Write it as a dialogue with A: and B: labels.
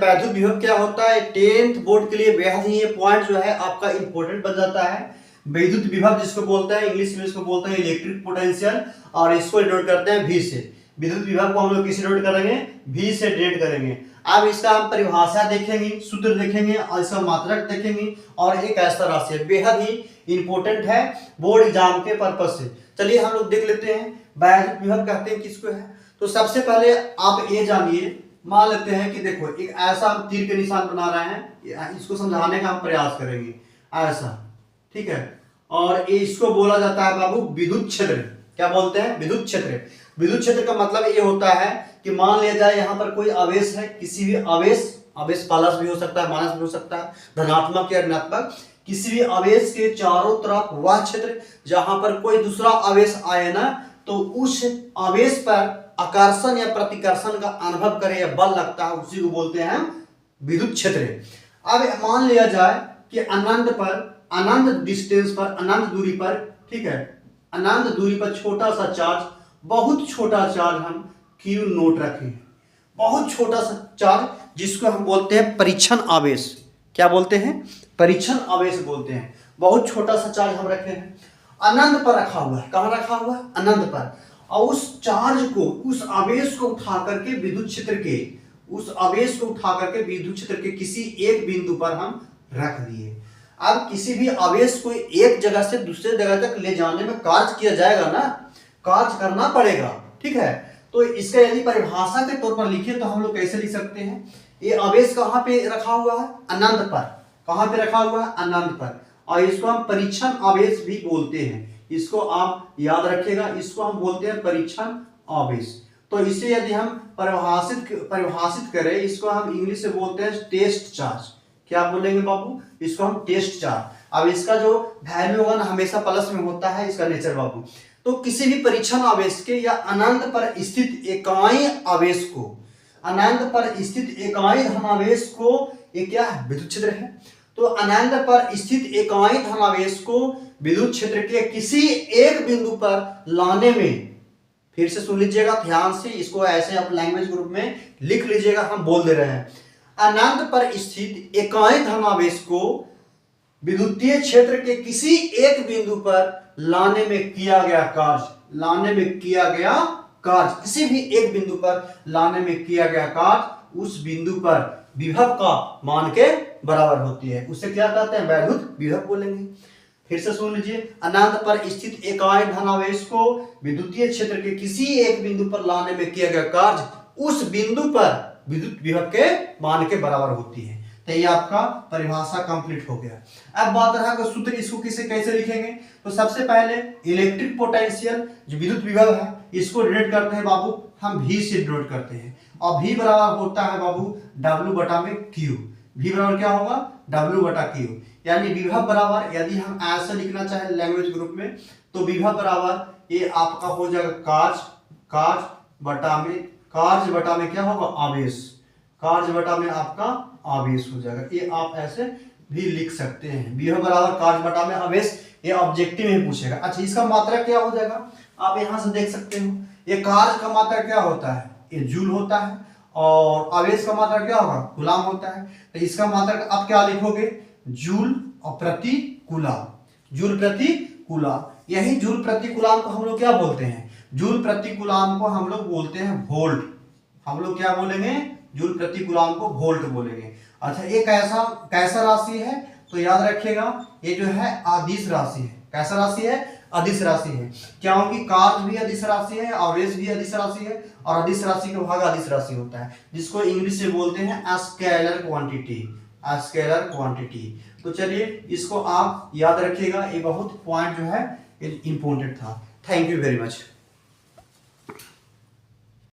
A: वैद्युत विभव क्या होता है, 10th बोर्ड के लिए बेहद ही ये पॉइंट जो है आपका इंपॉर्टेंट बन जाता है। वैद्युत विभव जिसको बोलते हैं, इंग्लिश में इसको बोलते हैं इलेक्ट्रिक पोटेंशियल, और इसको डिनोट करते हैं V से। विद्युत विभव को हम लोग किसे डिनोट करेंगे, V से डिनोट करेंगे। अब इसका हम परिभाषा देखेंगे, सूत्र देखेंगे और इसका मात्रक देखेंगे, और एक ऐसा राशि है बेहद ही इंपॉर्टेंट है बोर्ड एग्जाम के पर्पज से। चलिए हम लोग देख लेते हैं वैद्युत विभव कहते हैं किसको है। तो सबसे पहले आप ये जानिए, मान लेते हैं कि देखो एक ऐसा हम तीर के निशान बना रहे हैं, इसको समझाने का हम प्रयास करेंगे ऐसा, ठीक है। और इसको बोला जाता है बाबू विद्युत क्षेत्र। क्या बोलते हैं, विद्युत क्षेत्र। विद्युत क्षेत्र का मतलब ये होता है कि मान लिया जाए यहाँ पर कोई आवेश है, किसी भी आवेश प्लस भी हो सकता है, माइनस भी हो सकता है, धनात्मक या ऋणात्मक, किसी भी आवेश के चारों तरफ वह क्षेत्र जहां पर कोई दूसरा आवेश आए ना, तो उस आवेश पर आकर्षण या प्रतिकर्षण का अनुभव करे या बल लगता है, उसी को बोलते हैं विद्युत क्षेत्र। अब मान लिया जाए कि अनंत डिस्टेंस पर, अनंत दूरी पर, ठीक है, अनंत दूरी पर छोटा सा चार्ज, बहुत छोटा चार्ज हम Q नोट रखे हैं, बहुत छोटा सा चार्ज जिसको हम बोलते हैं परीक्षण आवेश। क्या बोलते हैं, परीक्षण आवेश बोलते हैं। बहुत छोटा सा चार्ज हम रखे हैं, अनंत पर रखा हुआ है। कहाँ रखा हुआ है, अनंत पर। और उस चार्ज को, उस आवेश को उठा करके विद्युत क्षेत्र के, उस आवेश को उठा करके विद्युत क्षेत्र के किसी एक बिंदु पर हम रख दिए। अब किसी भी आवेश को एक जगह से दूसरे जगह तक ले जाने में कार्य किया जाएगा ना, कार्य करना पड़ेगा, ठीक है। तो इसका यदि परिभाषा के तौर पर लिखे तो हम लोग कैसे लिख सकते हैं, ये आवेश कहाँ पे रखा हुआ है, अनंत पर। कहाँ पे रखा हुआ है, अनंत पर। और इसको हम परीक्षण आवेश भी बोलते हैं, इसको आप याद रखिएगा, इसको हम बोलते हैं परीक्षण आवेश। तो इसे यदि हम परिभाषित करें, इसको हम इंग्लिश से बोलते हैं टेस्ट चार्ज। क्या बोलेंगे बाबू, इसको हम टेस्ट चार्ज। अब इसका जो वैल्यू होगा ना हमेशा प्लस में होता है, इसका नेचर बाबू। तो किसी भी परीक्षण आवेश के या अनंत पर स्थित इकाई आवेश को, अनंत पर स्थित इकाई धनावेश को, ये क्या है, विद्युत क्षेत्र है। तो अनंत पर स्थित इकाई धनावेश को विद्युत क्षेत्र के किसी एक बिंदु पर लाने में, फिर से सुन लीजिएगा ध्यान से, इसको ऐसे आप लैंग्वेज ग्रुप में लिख लीजिएगा, हम बोल दे रहे हैं। अनंत पर स्थित इकाई धनावेश को विद्युतीय क्षेत्र के किसी एक बिंदु पर लाने में किया गया कार्य, लाने में किया गया कार्य, किसी भी एक बिंदु पर लाने में किया गया कार्य उस बिंदु पर विभव का मान के बराबर होती है, उसे क्या कहते हैं, वैद्युत विभव बोलेंगे। फिर से सुन लीजिए, अनंत पर स्थित इकाई धनावेश को विद्युतीय क्षेत्र के किसी एक बिंदु पर लाने में किया गया कार्य उस बिंदु पर विद्युत विभव के मान के बराबर होती है। तो ये आपका परिभाषा कंप्लीट हो गया। अब बात रहा कि सूत्र, इसको कैसे लिखेंगे। तो सबसे पहले इलेक्ट्रिक पोटेंशियल जो विद्युत विभव है, इसको डिनोट करते हैं बाबू हम V से डिनोट करते हैं, और V बराबर होता है बाबू W बटा में Q। V बराबर क्या होगा, W बटा Q। यानी विभव बराबर, यदि हम ऐसा लिखना चाहे लैंग्वेज ग्रुप में, तो विभव बराबर ये आपका हो जाएगा कार्य बटा में क्या होगा, आवेश। कार्य बटा में आपका आवेश हो जाएगा। ये आप ऐसे भी लिख सकते हैं, विभव बराबर कार्य बटा में आवेश। ये ऑब्जेक्टिव में पूछेगा। अच्छा, इसका मात्रा क्या हो जाएगा, आप यहां से देख सकते हो। ये कार्य का मात्रा क्या होता है, ये जूल होता है, और आवेश का मात्रा क्या होगा, कूलाम होता है। तो इसका मात्रा आप क्या लिखोगे, जूल और प्रति कूलाम, जूल प्रति कूलाम। यही जूल प्रति कूलाम को हम लोग क्या बोलते हैं, जूल प्रति कूलाम को हम लोग बोलते हैं वोल्ट। हम लोग क्या बोलेंगे, जूल प्रति कूलाम को वोल्ट बोलेंगे। अच्छा, ये कैसा राशि है, तो याद रखिएगा ये जो है अदिश राशि है। कैसा राशि है, अदिश राशि है। क्योंकि कार्य भी अदिश राशि है, आवेश भी अदिश राशि है, और अदिश राशि का भाग अदिश राशि होता है, जिसको इंग्लिश से बोलते हैं स्केलर क्वांटिटी, स्केलर क्वांटिटी। तो चलिए इसको आप याद रखिएगा, ये बहुत पॉइंट जो है इंपॉर्टेंट था। Thank you very much.